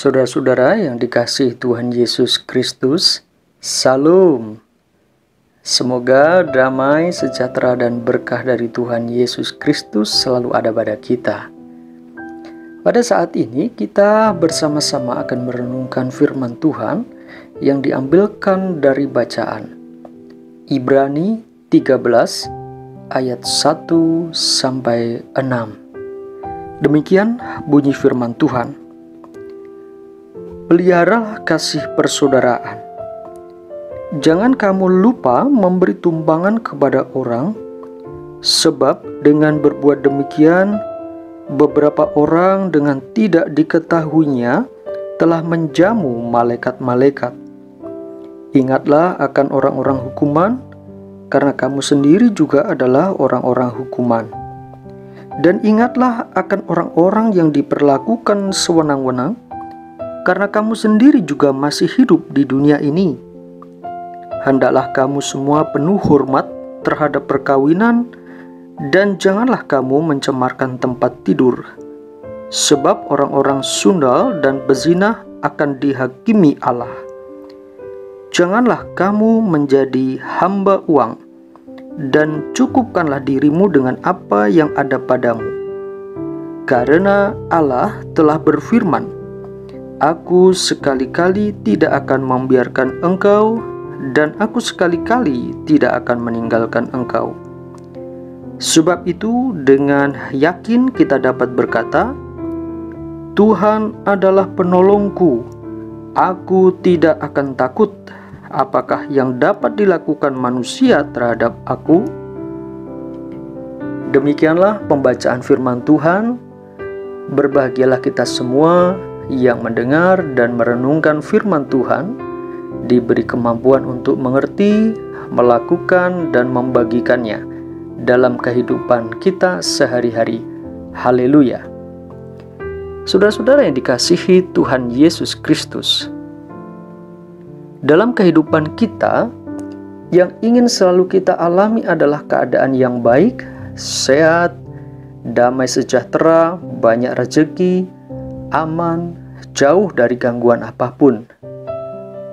Saudara-saudara yang dikasihi Tuhan Yesus Kristus, Salam. Semoga damai, sejahtera, dan berkah dari Tuhan Yesus Kristus selalu ada pada kita. Pada saat ini kita bersama-sama akan merenungkan firman Tuhan yang diambilkan dari bacaan Ibrani 13 ayat 1-6. Demikian bunyi firman Tuhan. Peliharalah kasih persaudaraan. Jangan kamu lupa memberi tumpangan kepada orang, sebab dengan berbuat demikian, beberapa orang dengan tidak diketahuinya telah menjamu malaikat-malaikat. Ingatlah akan orang-orang hukuman, karena kamu sendiri juga adalah orang-orang hukuman. Dan ingatlah akan orang-orang yang diperlakukan sewenang-wenang, karena kamu sendiri juga masih hidup di dunia ini. Hendaklah kamu semua penuh hormat terhadap perkawinan, dan janganlah kamu mencemarkan tempat tidur, sebab orang-orang sundal dan bezinah akan dihakimi Allah. Janganlah kamu menjadi hamba uang, dan cukupkanlah dirimu dengan apa yang ada padamu. Karena Allah telah berfirman, Aku sekali-kali tidak akan membiarkan engkau, dan aku sekali-kali tidak akan meninggalkan engkau. Sebab itu dengan yakin kita dapat berkata, Tuhan adalah penolongku, aku tidak akan takut. Apakah yang dapat dilakukan manusia terhadap aku? Demikianlah pembacaan firman Tuhan. Berbahagialah kita semua yang mendengar dan merenungkan firman Tuhan, diberi kemampuan untuk mengerti, melakukan, dan membagikannya dalam kehidupan kita sehari-hari. Haleluya. Saudara-saudara yang dikasihi Tuhan Yesus Kristus, dalam kehidupan kita, yang ingin selalu kita alami adalah keadaan yang baik, sehat, damai sejahtera, banyak rezeki, aman, jauh dari gangguan apapun.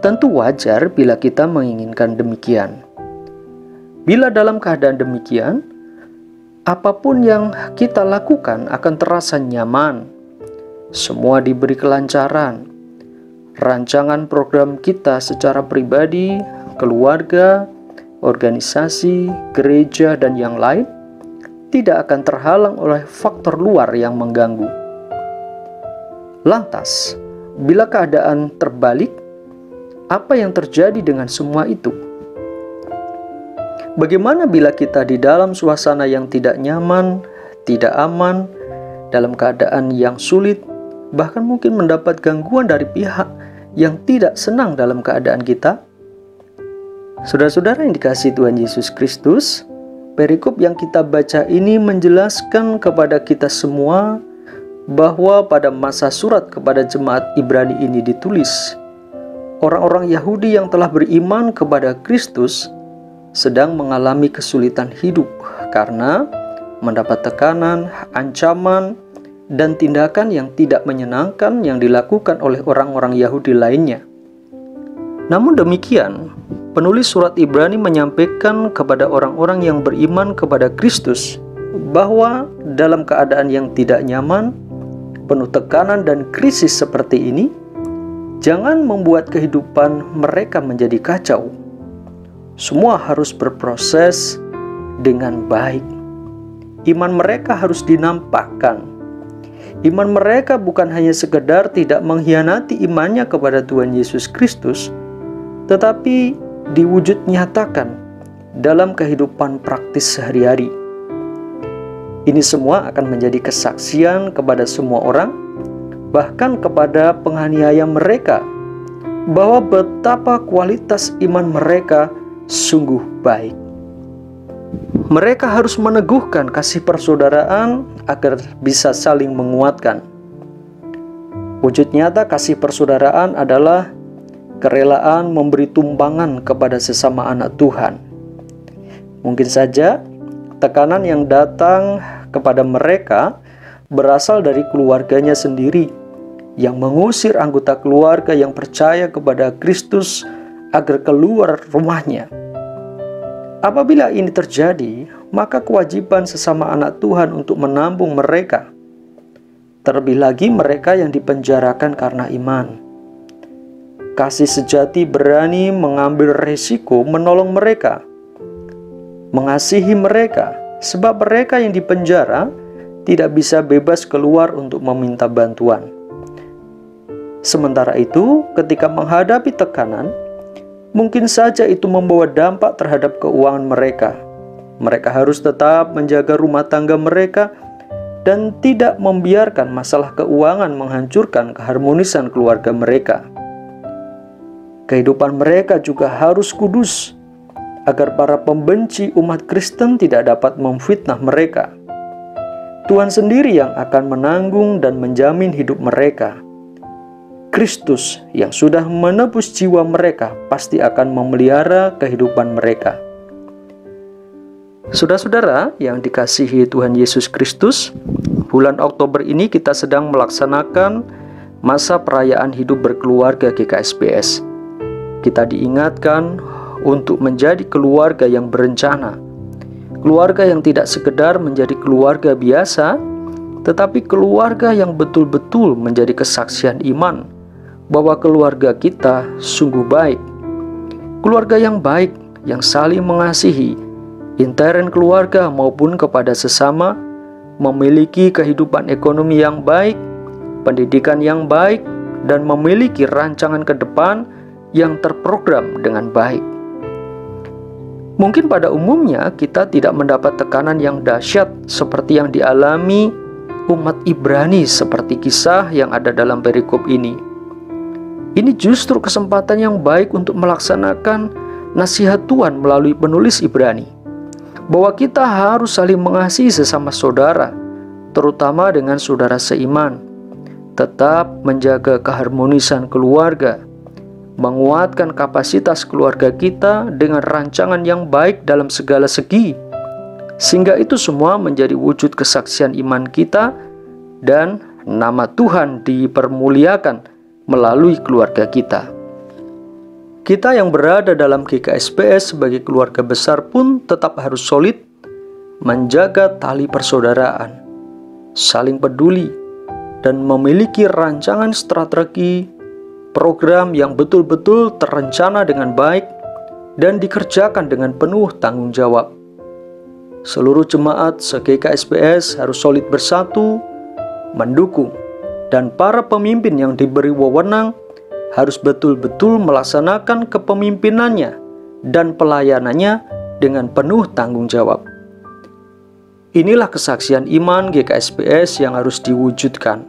Tentu wajar bila kita menginginkan demikian. Bila dalam keadaan demikian, apapun yang kita lakukan akan terasa nyaman. Semua diberi kelancaran. Rancangan program kita secara pribadi, keluarga, organisasi, gereja, dan yang lain tidak akan terhalang oleh faktor luar yang mengganggu. Lantas, bila keadaan terbalik, apa yang terjadi dengan semua itu? Bagaimana bila kita di dalam suasana yang tidak nyaman, tidak aman, dalam keadaan yang sulit, bahkan mungkin mendapat gangguan dari pihak yang tidak senang dalam keadaan kita? Saudara-saudara yang dikasihi Tuhan Yesus Kristus, perikop yang kita baca ini menjelaskan kepada kita semua bahwa pada masa surat kepada jemaat Ibrani ini ditulis, orang-orang Yahudi yang telah beriman kepada Kristus sedang mengalami kesulitan hidup karena mendapat tekanan, ancaman, dan tindakan yang tidak menyenangkan yang dilakukan oleh orang-orang Yahudi lainnya. Namun demikian, penulis surat Ibrani menyampaikan kepada orang-orang yang beriman kepada Kristus bahwa dalam keadaan yang tidak nyaman, penuh tekanan dan krisis seperti ini, jangan membuat kehidupan mereka menjadi kacau. Semua harus berproses dengan baik. Iman mereka harus dinampakkan. Iman mereka bukan hanya sekedar tidak mengkhianati imannya kepada Tuhan Yesus Kristus, tetapi diwujud nyatakan dalam kehidupan praktis sehari-hari. Ini semua akan menjadi kesaksian kepada semua orang, bahkan kepada penganiaya mereka, bahwa betapa kualitas iman mereka sungguh baik. Mereka harus meneguhkan kasih persaudaraan agar bisa saling menguatkan. Wujud nyata kasih persaudaraan adalah kerelaan memberi tumpangan kepada sesama anak Tuhan. Mungkin saja tekanan yang datang kepada mereka berasal dari keluarganya sendiri, yang mengusir anggota keluarga yang percaya kepada Kristus agar keluar rumahnya. Apabila ini terjadi, maka kewajiban sesama anak Tuhan untuk menampung mereka, terlebih lagi mereka yang dipenjarakan karena iman. Kasih sejati berani mengambil resiko menolong mereka, mengasihi mereka, sebab mereka yang dipenjara tidak bisa bebas keluar untuk meminta bantuan. Sementara itu, ketika menghadapi tekanan, mungkin saja itu membawa dampak terhadap keuangan mereka. Mereka harus tetap menjaga rumah tangga mereka dan tidak membiarkan masalah keuangan menghancurkan keharmonisan keluarga mereka. Kehidupan mereka juga harus kudus, agar para pembenci umat Kristen tidak dapat memfitnah mereka. Tuhan sendiri yang akan menanggung dan menjamin hidup mereka. Kristus yang sudah menebus jiwa mereka pasti akan memelihara kehidupan mereka. Saudara-saudara yang dikasihi Tuhan Yesus Kristus, bulan Oktober ini kita sedang melaksanakan masa perayaan hidup berkeluarga GKSBS. Kita diingatkan untuk menjadi keluarga yang berencana, keluarga yang tidak sekedar menjadi keluarga biasa, tetapi keluarga yang betul-betul menjadi kesaksian iman bahwa keluarga kita sungguh baik. Keluarga yang baik, yang saling mengasihi, intern keluarga maupun kepada sesama, memiliki kehidupan ekonomi yang baik, pendidikan yang baik, dan memiliki rancangan ke depan yang terprogram dengan baik. Mungkin pada umumnya kita tidak mendapat tekanan yang dahsyat seperti yang dialami umat Ibrani seperti kisah yang ada dalam perikop ini. Ini justru kesempatan yang baik untuk melaksanakan nasihat Tuhan melalui penulis Ibrani, bahwa kita harus saling mengasihi sesama saudara, terutama dengan saudara seiman, tetap menjaga keharmonisan keluarga, menguatkan kapasitas keluarga kita dengan rancangan yang baik dalam segala segi, sehingga itu semua menjadi wujud kesaksian iman kita dan nama Tuhan dipermuliakan melalui keluarga kita. Kita yang berada dalam GKSBS sebagai keluarga besar pun tetap harus solid, menjaga tali persaudaraan, saling peduli, dan memiliki rancangan strategi, program yang betul-betul terencana dengan baik dan dikerjakan dengan penuh tanggung jawab. Seluruh jemaat se-GKSBS harus solid bersatu, mendukung, dan para pemimpin yang diberi wewenang harus betul-betul melaksanakan kepemimpinannya dan pelayanannya dengan penuh tanggung jawab. Inilah kesaksian iman GKSBS yang harus diwujudkan.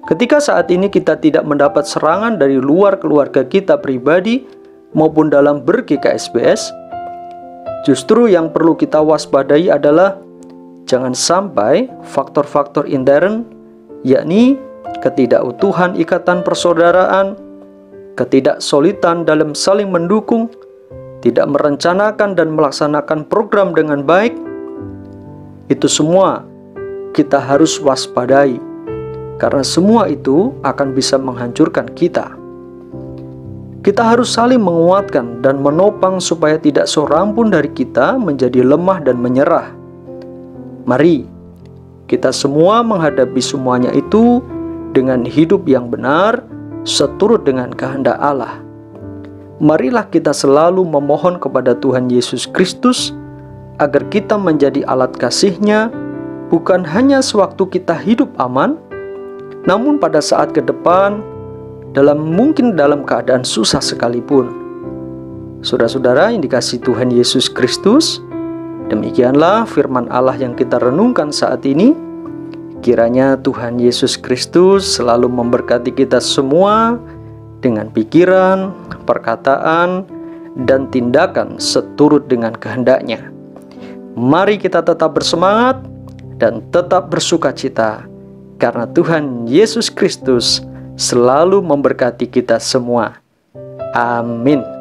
Ketika saat ini kita tidak mendapat serangan dari luar keluarga kita pribadi maupun dalam ber-GKSBS, justru yang perlu kita waspadai adalah jangan sampai faktor-faktor intern, yakni ketidakutuhan ikatan persaudaraan, ketidaksolidan dalam saling mendukung, tidak merencanakan dan melaksanakan program dengan baik, itu semua kita harus waspadai, karena semua itu akan bisa menghancurkan kita. Kita harus saling menguatkan dan menopang supaya tidak seorang pun dari kita menjadi lemah dan menyerah. Mari kita semua menghadapi semuanya itu dengan hidup yang benar, seturut dengan kehendak Allah. Marilah kita selalu memohon kepada Tuhan Yesus Kristus agar kita menjadi alat kasih-Nya, bukan hanya sewaktu kita hidup aman, namun pada saat ke depan, mungkin dalam keadaan susah sekalipun. Saudara-saudara yang dikasihi Tuhan Yesus Kristus, demikianlah firman Allah yang kita renungkan saat ini. Kiranya Tuhan Yesus Kristus selalu memberkati kita semua dengan pikiran, perkataan, dan tindakan seturut dengan kehendak-Nya. Mari kita tetap bersemangat dan tetap bersukacita, karena Tuhan Yesus Kristus selalu memberkati kita semua. Amin.